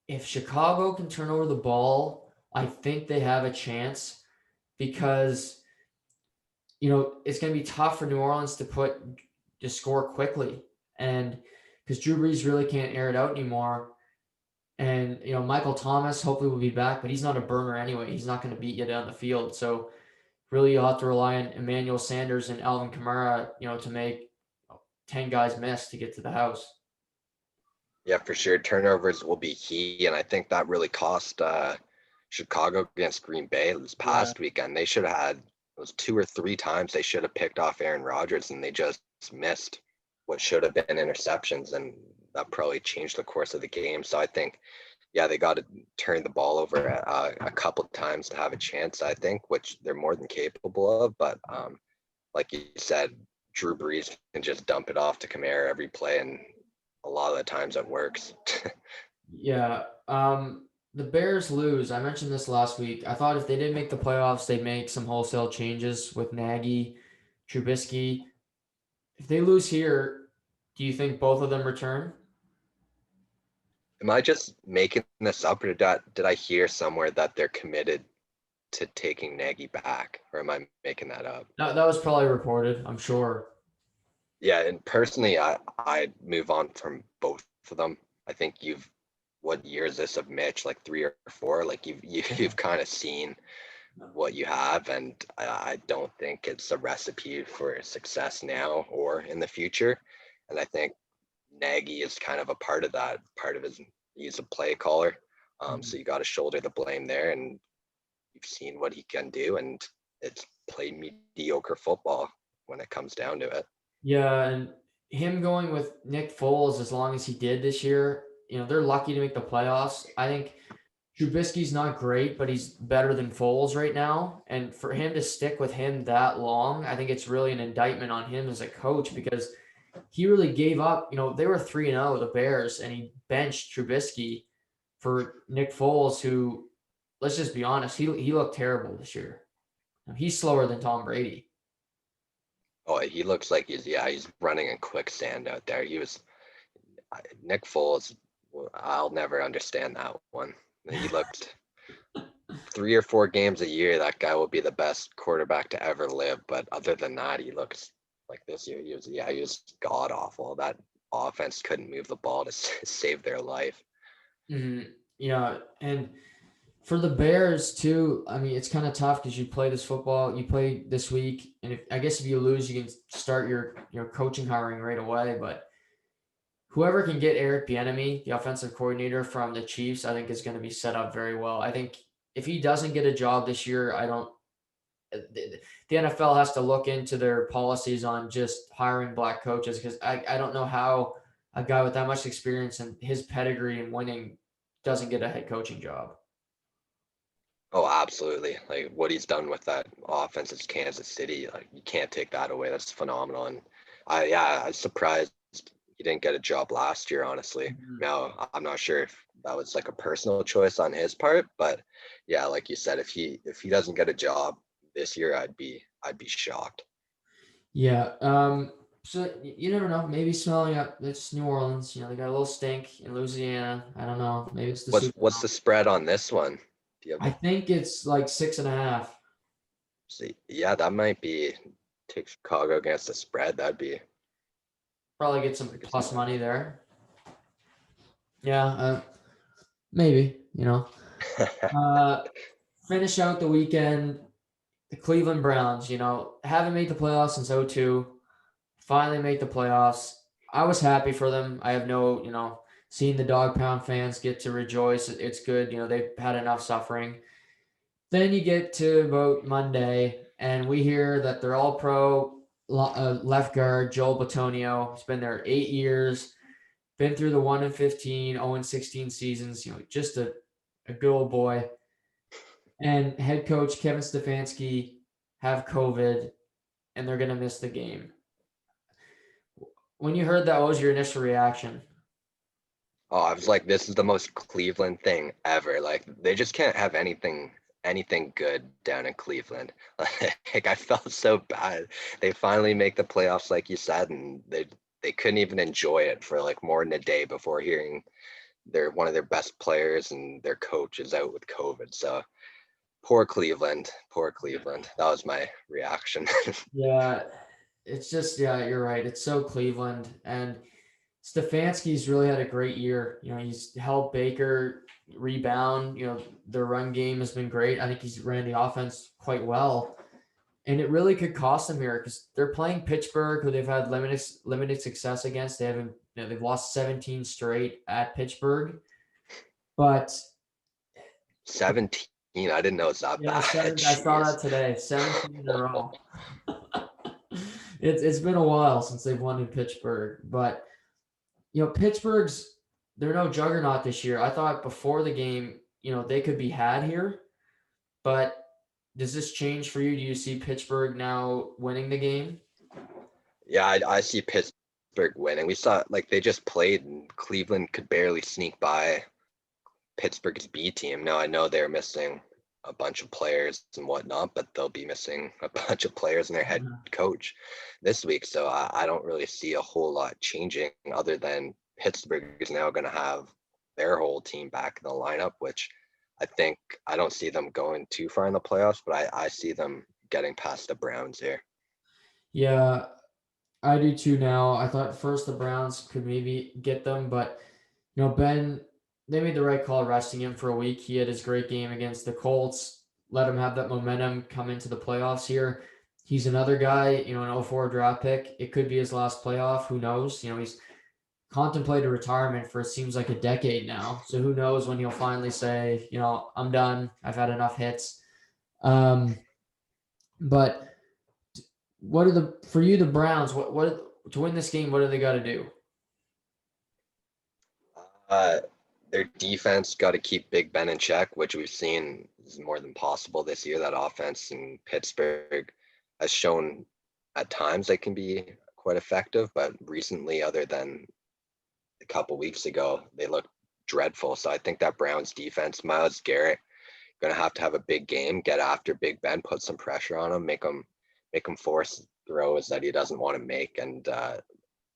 if Chicago can turn over the ball, I think they have a chance because it's going to be tough for New Orleans to score quickly, and because Drew Brees really can't air it out anymore. And Michael Thomas hopefully will be back, but he's not a burner anyway. He's not going to beat you down the field. So really, you'll have to rely on Emmanuel Sanders and Alvin Kamara, to make 10 guys miss to get to the house. yeah, for sure. Turnovers will be key, and I think that really cost Chicago against Green Bay this Yeah. past weekend. They should have had those 2 or 3 times they should have picked off Aaron Rodgers, and they just missed what should have been interceptions, and that probably changed the course of the game. So I think, yeah, they got to turn the ball over a couple times to have a chance, I think, which they're more than capable of. But like you said, Drew Brees can just dump it off to Kamara every play, and a lot of the times it works. Yeah. The Bears lose. I mentioned this last week. I thought if they didn't make the playoffs, they'd make some wholesale changes with Nagy, Trubisky. If they lose here, do you think both of them return? Am I just making this up, or did I hear somewhere that they're committed to taking Nagy back, or am I making that up? No, that was probably reported, I'm sure. Yeah, and personally, I'd move on from both of them. I think what year is this of Mitch? Like 3 or 4? Like you've kind of seen what you have, and I don't think it's a recipe for success now or in the future. And I think Nagy is kind of a part of that. Part of he's a play caller, so you got to shoulder the blame there. And you've seen what he can do, and it's played mediocre football when it comes down to it. Yeah, and him going with Nick Foles as long as he did this year, they're lucky to make the playoffs. I think Trubisky's not great, but he's better than Foles right now. And for him to stick with him that long, I think it's really an indictment on him as a coach because he really gave up. They were 3-0, the Bears, and he benched Trubisky for Nick Foles, who, let's just be honest, he looked terrible this year. He's slower than Tom Brady. Oh, he looks like he's running in quicksand out there. Nick Foles. I'll never understand that one. He looked 3 or 4 games a year. That guy will be the best quarterback to ever live. But other than that, he looks like this year. He was god awful. That offense couldn't move the ball to save their life. And for the Bears too, I mean, it's kind of tough because you play this week, and I guess if you lose, you can start your coaching hiring right away. But whoever can get Eric Bieniemy, the offensive coordinator from the Chiefs, I think is going to be set up very well. I think if he doesn't get a job this year, I don't. The NFL has to look into their policies on just hiring black coaches because I don't know how a guy with that much experience and his pedigree and winning doesn't get a head coaching job. Oh, absolutely. Like what he's done with that offense is Kansas City. Like you can't take that away. That's phenomenal. And I was surprised he didn't get a job last year, honestly. Mhm. Now, I'm not sure if that was like a personal choice on his part, but yeah, like you said, if he doesn't get a job this year, I'd be shocked. Yeah. So you never know. Maybe smelling up. It's New Orleans. They got a little stink in Louisiana. I don't know. Maybe it's the What's Superdome. the spread on this one? Do you have I the think it's like 6.5. see? Yeah, that might be take Chicago against the spread. That'd be Probably get some I guess plus money there. Yeah. Maybe. Uh, Finish out the weekend. The Cleveland Browns. Haven't made the playoffs since '02. Finally make the playoffs. I was happy for them. I have no, seeing the Dog Pound fans get to rejoice. It's good. They've had enough suffering. Then you get to about Monday, and we hear that they're all pro left guard Joel Batonio. He's been there 8 years, been through the 1-15, 0-16 seasons. Just a good old boy. And head coach Kevin Stefanski have COVID, and they're gonna miss the game. When you heard that, what was your initial reaction? Oh, I was like, this is the most Cleveland thing ever. Like they just can't have anything good down in Cleveland. Like I felt so bad. They finally make the playoffs, like you said, and they couldn't even enjoy it for like more than a day before hearing they're one of their best players and their coach is out with COVID. So poor Cleveland, poor Cleveland. That was my reaction. Yeah, it's just yeah, you're right. It's so Cleveland, and Stefanski's really had a great year. He's helped Baker rebound. Their run game has been great. I think he's ran the offense quite well, and it really could cost them here because they're playing Pittsburgh, who they've had limited success against. They haven't, they've lost 17 straight at Pittsburgh, but 17. I didn't know it's that yeah, bad. seven. I saw Jeez. that today. 17 in a row. It's been a while since they've won in Pittsburgh, but Pittsburgh's they're no juggernaut this year. I thought before the game, they could be had here, but does this change for you? Do you see Pittsburgh now winning the game? Yeah, I see Pittsburgh winning. We saw like they just played and Cleveland could barely sneak by Pittsburgh's B team. Now I know they're missing a bunch of players and whatnot, but they'll be missing a bunch of players and their head Mhm. coach this week. So I don't really see a whole lot changing other than Pittsburgh is now going to have their whole team back in the lineup, which I think I don't see them going too far in the playoffs, but I see them getting past the Browns here. Yeah, I do too now. I thought first the Browns could maybe get them, but Ben, they made the right call resting him for a week. He had his great game against the Colts, let him have that momentum come into the playoffs here. He's another guy, an '04 draft pick. It could be his last playoff. Who knows? He's contemplated retirement for it seems like a decade now. So who knows when he'll finally say, I'm done. I've had enough hits. Um, but what are the for you the Browns? What to win this game? What do they got to do? Uh, their defense got to keep Big Ben in check, which we've seen is more than possible this year. That offense in Pittsburgh has shown at times they can be quite effective, but recently, other than a couple weeks ago, they looked dreadful. So I think that Browns defense, Myles Garrett, going to have a big game, get after Big Ben, put some pressure on him, make him force throws that he doesn't want to make, and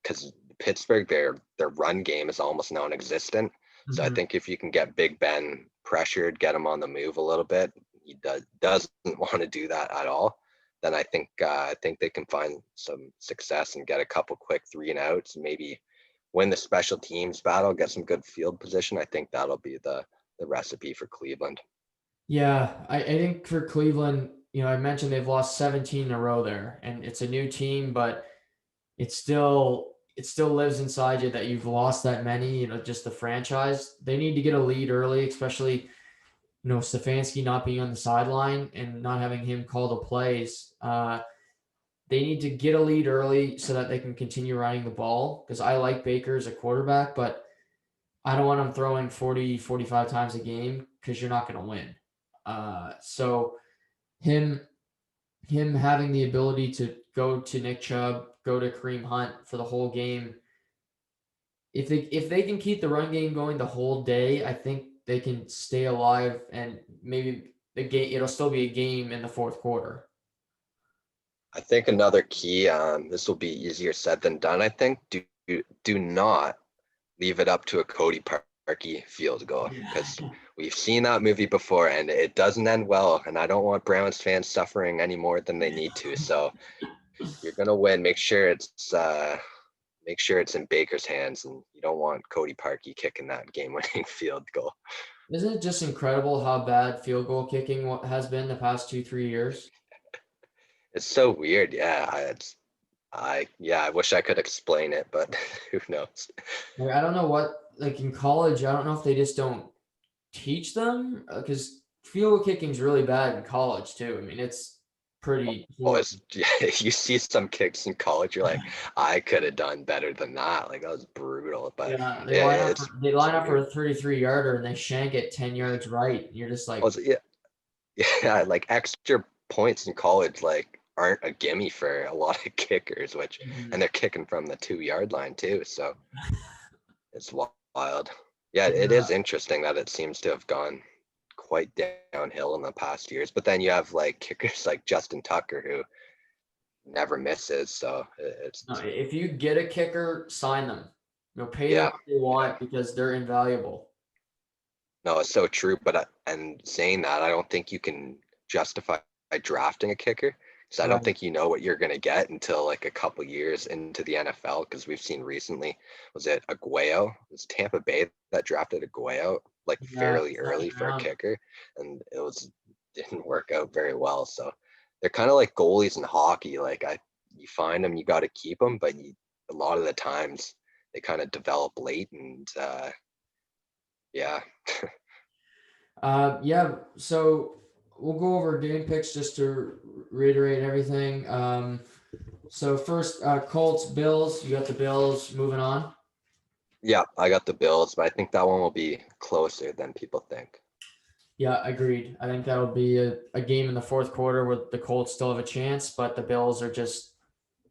because Pittsburgh, their run game is almost non-existent. So I Mhm. think if you can get Big Ben pressured, get him on the move a little bit, he doesn't want to do that at all. Then I think they can find some success and get a couple quick 3 and outs, maybe win the special teams battle, get some good field position, I think that'll be the recipe for Cleveland. Yeah, I think for Cleveland, I mentioned they've lost 17 in a row there, and it's a new team, but it still lives inside you that you've lost that many, just the franchise. They need to get a lead early, especially, Stefanski not being on the sideline and not having him call the plays. They need to get a lead early so that they can continue running the ball, because I like Baker as a quarterback, but I don't want him throwing 40, 45 times a game because you're not going to win. So him having the ability to go to Nick Chubb, go to Kareem Hunt for the whole game. If they can keep the run game going the whole day, I think they can stay alive, and maybe it'll still be a game in the fourth quarter. I think another key, this will be easier said than done, I think, do not leave it up to a Cody Parkey field goal, because we've seen that movie before and it doesn't end well, and I don't want Browns fans suffering any more than they need to. So you're gonna win. Make sure it's in Baker's hands, and you don't want Cody Parkey kicking that game-winning field goal. Isn't it just incredible how bad field goal kicking has been the past 2-3 years? It's so weird. Yeah, I wish I could explain it, but who knows? Like, I don't know like in college, I don't know if they just don't teach them, because field goal kicking is really bad in college too. I mean, it's pretty Oh, horrible. you see some kicks in college, you're like, I could have done better than that. Like that was brutal, but Yeah, they yeah, line up for it's weird. a 33 yarder and they shank it 10 yards right. You're just like, Also, yeah, like extra points in college like aren't a gimme for a lot of kickers, mhm. and they're kicking from the 2 yard line too. So it's wild. Yeah, it Yeah, is interesting that it seems to have gone quite downhill in the past years. But then you have like kickers like Justin Tucker who never misses. So no, it's if you get a kicker, sign them. Pay them yeah, what they yeah. want because they're invaluable. No, it's so true. But and saying that, I don't think you can justify drafting a kicker, because I don't Right. think you know what you're going to get until like a couple years into the NFL. Because we've seen recently, was it Aguayo? It was Tampa Bay that drafted Aguayo like Yeah, fairly early second for a round. kicker, and didn't work out very well. So they're kind of like goalies in hockey. Like you find them, you got to keep them, but a lot of the times they kind of develop late, and yeah. Yeah, so we'll go over game picks just to reiterate everything. So first, Colts, Bills. You got the Bills moving on. Yeah, I got the Bills, but I think that one will be closer than people think. Yeah, agreed. I think that'll be a game in the fourth quarter where the Colts still have a chance, but the Bills are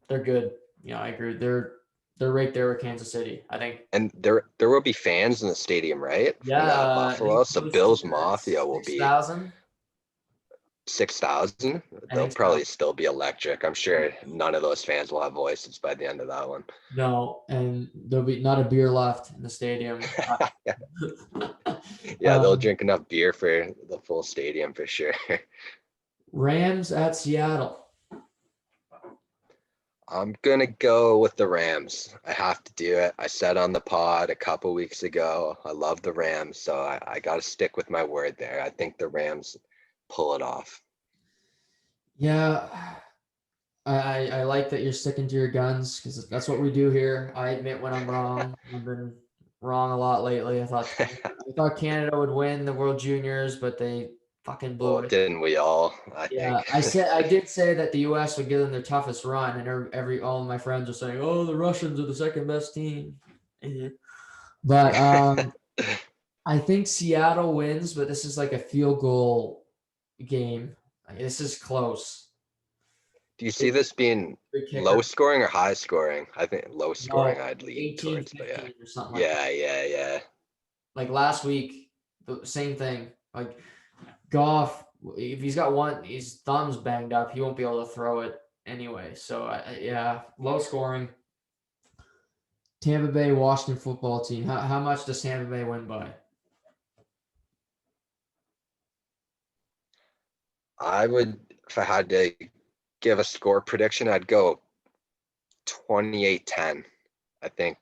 they're good. Yeah, I agree. They're right there with Kansas City. I think. And there will be fans in the stadium, right? From Yeah, I Buffalo. think So close to Bills Mafia will be 6,000. 6,000. I They'll think so. probably still be electric. I'm sure none of those fans will have voices by the end of that one. No, and there'll be not a beer left in the stadium. Yeah, they'll Um, drink enough beer for the full stadium for sure. Rams at Seattle. I'm gonna go with the Rams. I have to do it. I said on the pod a couple weeks ago, I love the Rams, so I got to stick with my word there. I think the Rams pull it off. Yeah, I like that you're sticking to your guns because that's what we do here. I admit when I'm wrong. I've been wrong a lot lately. I thought Canada would win the World Juniors, but they fucking blew Well, it. didn't we all? I Yeah, think. I did say that the U.S. would give them their toughest run, and all of my friends are saying, "Oh, the Russians are the second best team." Mhm. But I think Seattle wins, but this is like a field goal game. Like, this is close. Do you see Big, this being big low kicker. scoring or high scoring? I think low scoring No, I'd lean 18, towards, but yeah. 15 or something like that. Yeah. Like last week, the same thing. Like Goff, if he's got his thumb's banged up, he won't be able to throw it anyway. So yeah, low scoring. Tampa Bay, Washington football team. How much does Tampa Bay win by? I would, if I had to give a score prediction, I'd go 28-10. I think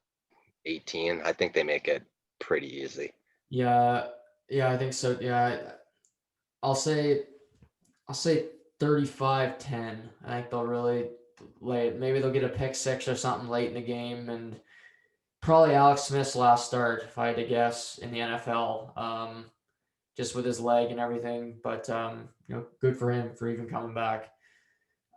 18. I think they make it pretty easy. Yeah, yeah, I think so. Yeah, I'll say I'll say 35-10. I think they'll really late. Maybe they'll get a pick six or something late in the game, and probably Alex Smith's last start, if I had to guess, in the NFL. Just with his leg and everything, but good for him for even coming back.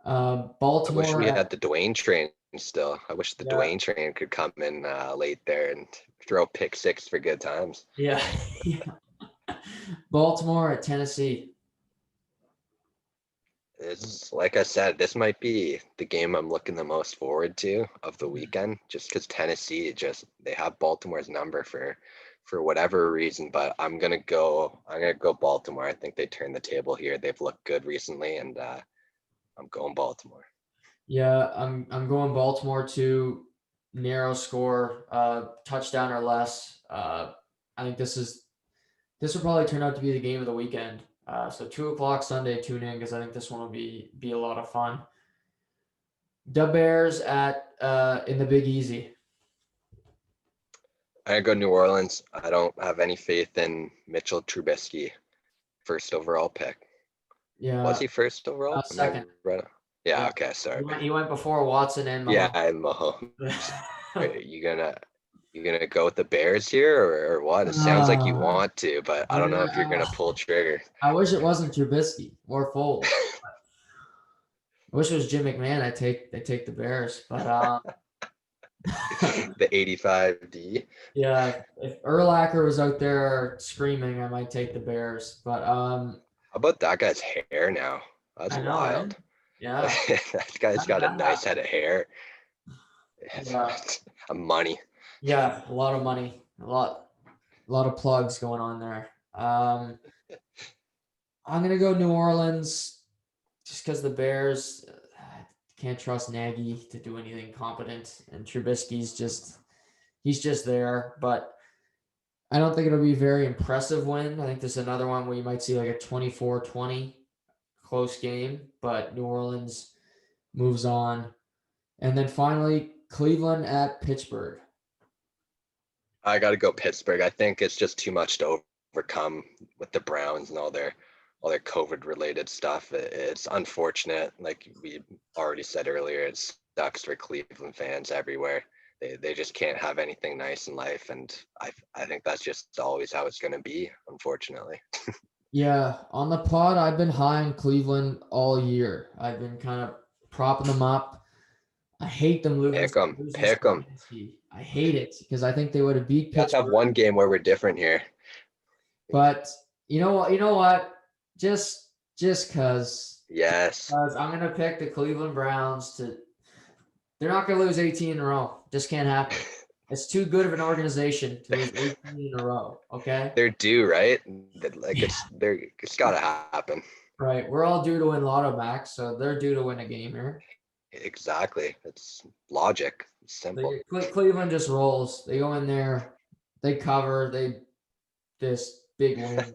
I wish Baltimore we at had the Dwayne train still. I wish the yeah, Dwayne train could come in late there and throw pick six for good times. yeah, yeah. Baltimore at Tennessee. It's like I said, this might be the game I'm looking the most forward to of the weekend, just because Tennessee they have Baltimore's number for whatever reason. But I'm gonna go Baltimore. I think they turned the table here. They've looked good recently, and I'm going Baltimore. Yeah, I'm going Baltimore to narrow score, touchdown or less. I think this will probably turn out to be the game of the weekend. So 2 o'clock Sunday, tune in because I think this one will be a lot of fun. The Bears at in the Big Easy. I go New Orleans. I don't have any faith in Mitchell Trubisky, first overall pick. Was Yeah, he first overall? Am I second. right? Yeah. Yeah, Okay. Sorry. he went before Watson and Yeah, Mahomes. and Mahomes. Are you gonna go with the Bears here or what? It sounds like you Ah, want to, but I I'm don't know gonna. if you're gonna pull trigger. I wish it wasn't Trubisky or Foles. I wish it was Jim McMahon. I take the Bears, but The 85D. yeah, if Urlacher was out there screaming, I might take the Bears. But How about that guy's hair now? That's I know, right? wild. Yeah, That guy's how did got a that nice happen? head of hair. Yeah, A money. yeah, a lot of money, a lot of plugs going on there. I'm gonna go New Orleans just because the Bears can't trust Nagy to do anything competent, and Trubisky's he's just there. But I don't think it'll be a very impressive win. I think this is another one where you might see like a 24-20 close game, but New Orleans moves on. And then finally, Cleveland at Pittsburgh. I got to go Pittsburgh. I think it's just too much to overcome with the Browns and all their COVID related stuff. It's unfortunate. Like we already said earlier, it sucks for Cleveland fans everywhere. They just can't have anything nice in life, and I think that's just always how it's going to be, unfortunately. Yeah, on the pod, I've been high on Cleveland all year. I've been kind of propping them up. I hate them Pick them, losing pick them. Stefanski. I hate it because I think they would have beat You have to have Pittsburgh. one game where we're different here. But you know what? You know what? Just Yes, because I'm gonna pick the Cleveland Browns to. They're not gonna lose 18 in a row. Just can't happen. It's too good of an organization to lose 18 in a row. Okay. they're due, right? Like Yeah. it's got to happen. Right. We're all due to win Lotto Max, so they're due to win a game here. Exactly. It's logic. It's simple. Cleveland just rolls. They go in there, they cover, they this big win.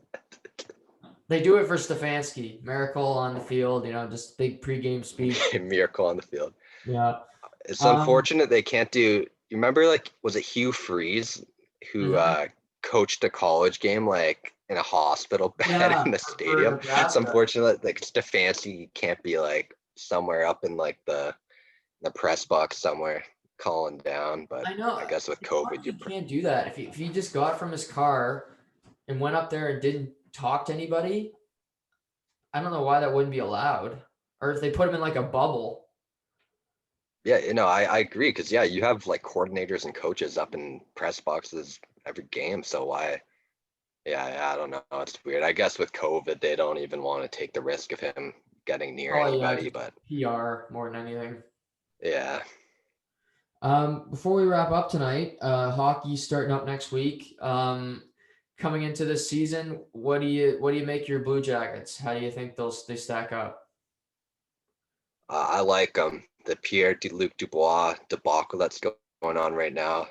They do it for Stefanski. Miracle on the field, just big pregame speech. Miracle on the field. Yeah. It's Um, unfortunate they can't do. You remember, like, was it Hugh Freeze who mhm. coached a college game like in a hospital bed Yeah, in the for stadium? It's Nebraska. unfortunate like Stefanski can't be like somewhere up in like the press box somewhere calling down. But I know. I guess with It's funny COVID, he can't do that. If he just got from his car and went up there and didn't talk to anybody, I don't know why that wouldn't be allowed. Or if they put him in like a bubble. yeah, I agree because yeah, you have like coordinators and coaches up in press boxes every game. So why? Yeah, I don't know. It's weird. I guess with COVID, they don't even want to take the risk of him getting near Probably anybody. just But PR more than anything. yeah, Before we wrap up tonight, hockey starting up next week. Coming into this season, what do you make your Blue Jackets? How do you think they stack up? I like the Luc Dubois debacle that's going on right now.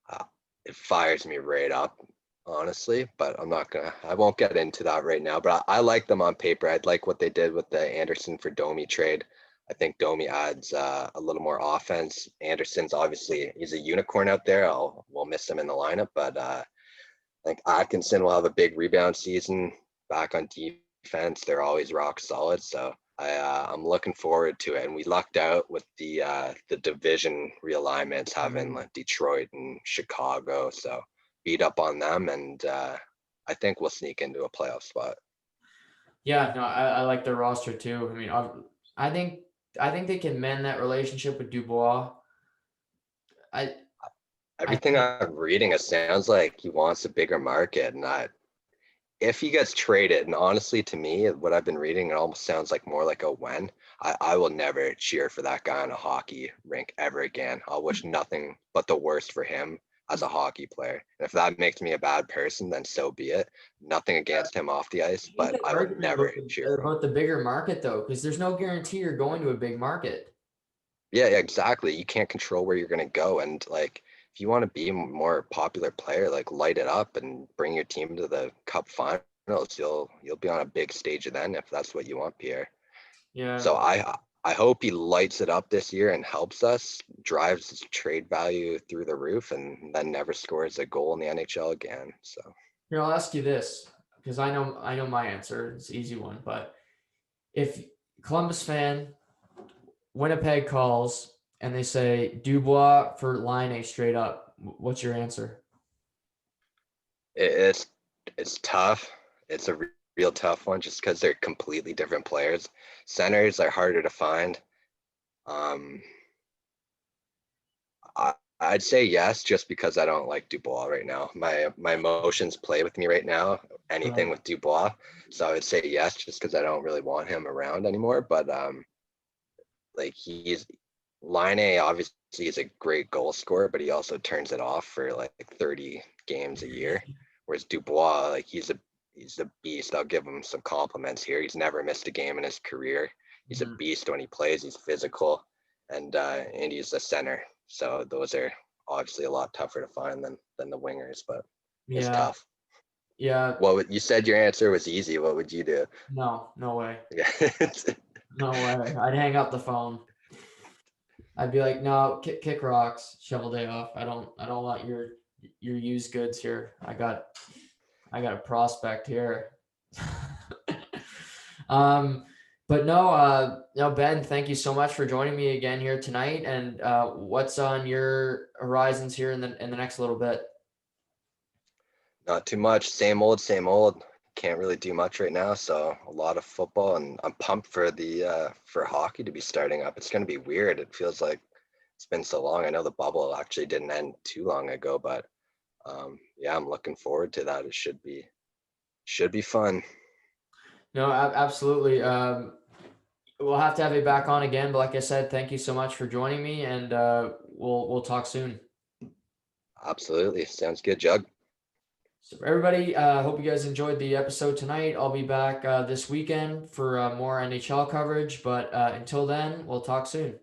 Uh, it fires me right up, honestly. But I won't get into that right now. But I like them on paper. I'd like what they did with the Anderson for Domi trade. I think Domi adds a little more offense. Anderson's obviously he's a unicorn out there. We'll miss him in the lineup, but I think Atkinson will have a big rebound season back on defense. They're always rock solid, so I'm looking forward to it. And we lucked out with the division realignments, having like Detroit and Chicago, so beat up on them, and I think we'll sneak into a playoff spot. Yeah, no, I like their roster too. I mean, I think I think they can mend that relationship with Dubois. I I Everything think I'm reading, it sounds like he wants a bigger market, and if he gets traded, and honestly, to me, what I've been reading, it almost sounds like more like a when. I will never cheer for that guy on a hockey rink ever again. I'll wish nothing but the worst for him as a hockey player. And if that makes me a bad person, then so be it. Nothing against him off the ice, I think but that I will argument never cheer for him. about the bigger market though, because there's no guarantee you're going to a big market. Yeah, yeah, exactly. You can't control where you're going to go. And like, if you want to be a more popular player, like light it up and bring your team to the cup finals. You'll be on a big stage then if that's what you want, Pierre. Yeah. So I hope he lights it up this year and helps us, drives his trade value through the roof, and then never scores a goal in the NHL again. So Here, I'll ask you this because I know my answer. It's an easy one, but if Columbus fan, Winnipeg calls and they say Dubois for line A straight up, what's your answer? it's it's tough. It's a real tough one just because they're completely different players. Centers are harder to find. Um, I'd say yes, just because I don't like Dubois right now. My emotions play with me right now. Anything Right. with Dubois, so I would say yes, just because I don't really want him around anymore. But like he's line A, obviously he's a great goal scorer, but he also turns it off for like 30 games a year. Whereas Dubois, like he's a beast. I'll give him some compliments here. He's never missed a game in his career. He's a Mhm. beast when he plays. He's physical, and he's a center. So those are obviously a lot tougher to find than the wingers, but it's Yeah. tough. Yeah. What would you said your answer was easy? What would you do? No, no way. Yeah. No way. I'd hang up the phone. I'd be like, no, kick rocks, shovel day off. I don't want your used goods here. I got a prospect here. um, but no, no, Ben, thank you so much for joining me again here tonight. And what's on your horizons here in the next little bit? Not too much. Same old, same old. Can't really do much right now. So a lot of football, and I'm pumped for the for hockey to be starting up. It's gonna be weird. It feels like it's been so long. I know the bubble actually didn't end too long ago, but yeah, I'm looking forward to that. It should be fun. No, absolutely. We'll have to have you back on again. But like I said, thank you so much for joining me, and we'll talk soon. Absolutely. Sounds good, Jug. So everybody, hope you guys enjoyed the episode tonight. I'll be back this weekend for more NHL coverage. But until then, we'll talk soon.